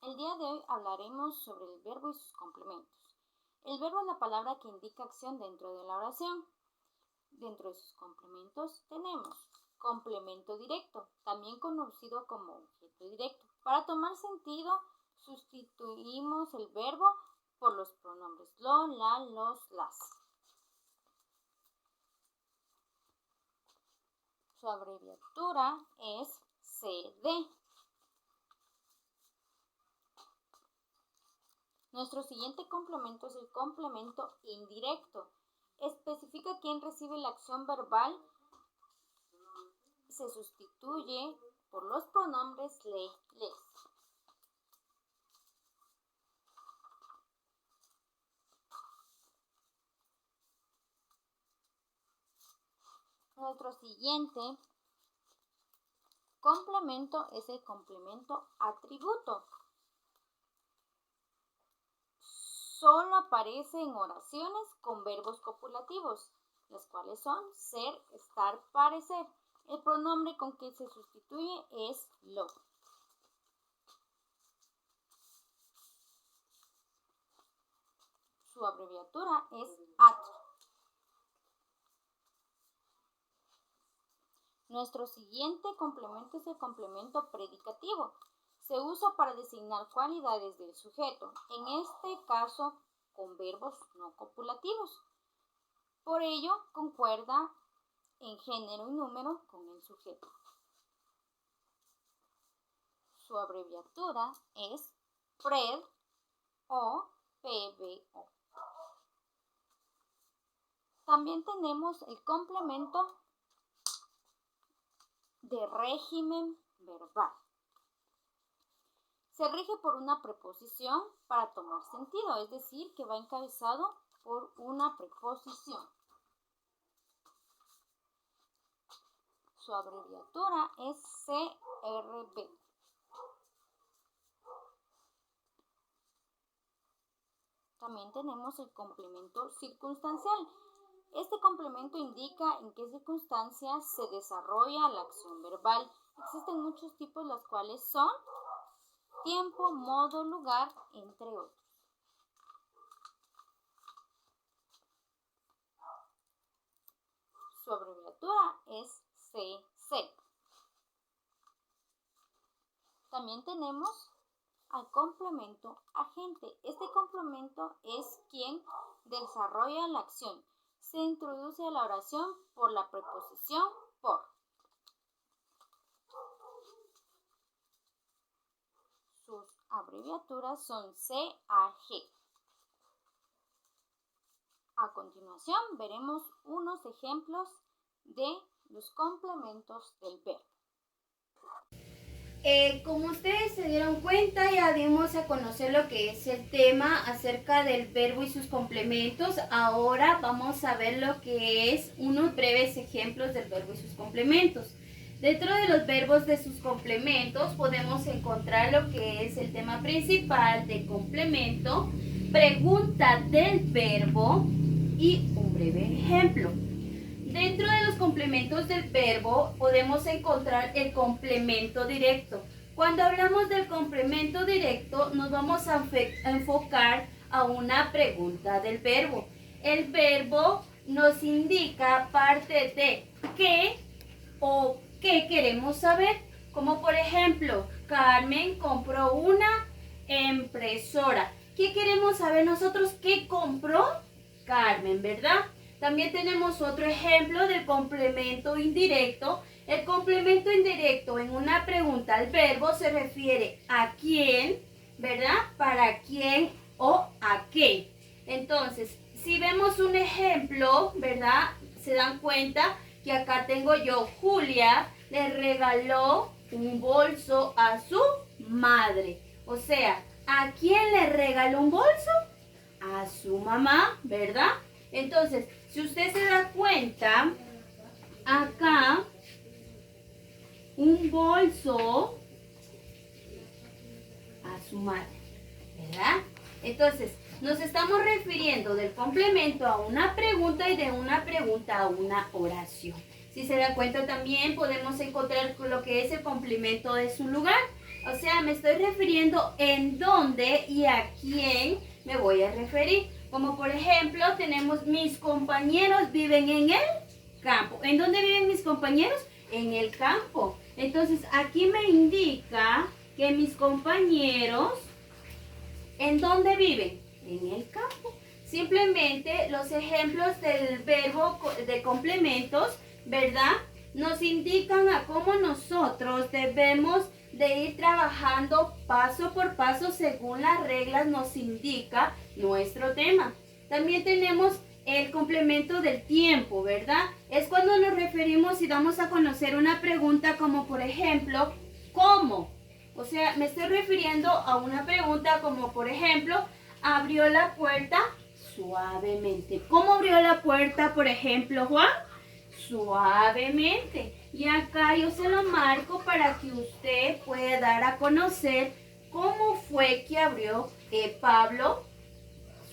El día de hoy hablaremos sobre el verbo y sus complementos. El verbo es la palabra que indica acción dentro de la oración. Dentro de sus complementos tenemos complemento directo, también conocido como objeto directo. Para tomar sentido, sustituimos el verbo por los pronombres lo, la, los, las. Su abreviatura es CD. Nuestro siguiente complemento es el complemento indirecto. Especifica quién recibe la acción verbal. Se sustituye por los pronombres le, les. Nuestro siguiente complemento es el complemento atributo. Solo aparece en oraciones con verbos copulativos, las cuales son ser, estar, parecer. El pronombre con que se sustituye es lo. Su abreviatura es AT. Nuestro siguiente complemento es el complemento predicativo. Se usa para designar cualidades del sujeto, en este caso con verbos no copulativos. Por ello, concuerda en género y número con el sujeto. Su abreviatura es PRED o PBO. También tenemos el complemento de régimen verbal. Se rige por una preposición para tomar sentido, es decir, que va encabezado por una preposición. Su abreviatura es CRB. También tenemos el complemento circunstancial. Este complemento indica en qué circunstancias se desarrolla la acción verbal. Existen muchos tipos, los cuales son tiempo, modo, lugar, entre otros. Su abreviatura es CC. También tenemos al complemento agente. Este complemento es quien desarrolla la acción. Se introduce a la oración por la preposición por. Sus abreviaturas son CAG. A continuación veremos unos ejemplos de los complementos del verbo. Como ustedes se dieron cuenta, ya dimos a conocer lo que es el tema acerca del verbo y sus complementos. Ahora vamos a ver lo que es unos breves ejemplos del verbo y sus complementos. Dentro de los verbos de sus complementos podemos encontrar lo que es el tema principal de complemento, pregunta del verbo y un breve ejemplo. Dentro de los complementos del verbo podemos encontrar el complemento directo. Cuando hablamos del complemento directo nos vamos a enfocar a una pregunta del verbo. El verbo nos indica parte de qué o qué queremos saber. Como por ejemplo, Carmen compró una impresora. ¿Qué queremos saber nosotros? ¿Qué compró Carmen, verdad? También tenemos otro ejemplo del complemento indirecto. El complemento indirecto en una pregunta al verbo se refiere a quién, ¿verdad? Para quién o a qué. Entonces, si vemos un ejemplo, ¿verdad? Se dan cuenta que acá tengo yo, Julia le regaló un bolso a su madre. O sea, ¿a quién le regaló un bolso? A su mamá, ¿verdad? Entonces, si usted se da cuenta, acá un bolso a su madre, ¿verdad? Entonces, nos estamos refiriendo del complemento a una pregunta y de una pregunta a una oración. Si se da cuenta también podemos encontrar lo que es el complemento de su lugar. O sea, me estoy refiriendo en dónde y a quién me voy a referir. Como por ejemplo, tenemos mis compañeros viven en el campo. ¿En dónde viven mis compañeros? En el campo. Entonces, aquí me indica que mis compañeros, ¿en dónde viven? En el campo. Simplemente los ejemplos del verbo de complementos, ¿verdad? Nos indican a cómo nosotros debemos de ir trabajando paso por paso según las reglas nos indica nuestro tema. También tenemos el complemento del tiempo, ¿verdad? Es cuando nos referimos y damos a conocer una pregunta como por ejemplo, ¿cómo? O sea, me estoy refiriendo a una pregunta como por ejemplo, ¿abrió la puerta? Suavemente. ¿Cómo abrió la puerta, por ejemplo, Juan? Suavemente. Y acá yo se lo marco para que usted pueda dar a conocer cómo fue que abrió Pablo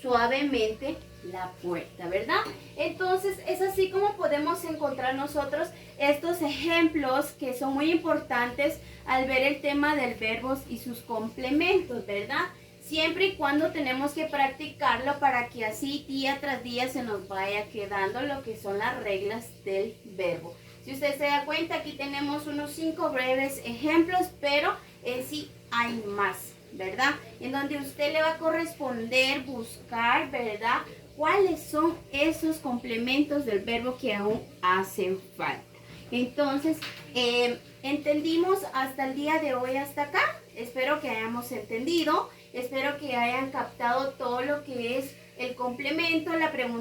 suavemente la puerta, ¿verdad? Entonces es así como podemos encontrar nosotros estos ejemplos que son muy importantes al ver el tema del verbo y sus complementos, ¿verdad? Siempre y cuando tenemos que practicarlo para que así día tras día se nos vaya quedando lo que son las reglas del verbo. Si usted se da cuenta, aquí tenemos unos 5 breves ejemplos, pero en sí hay más, ¿verdad? En donde usted le va a corresponder buscar, ¿verdad? ¿Cuáles son esos complementos del verbo que aún hacen falta? Entonces, entendimos hasta el día de hoy, hasta acá. Espero que hayamos entendido. Espero que hayan captado todo lo que es el complemento, la pregunta.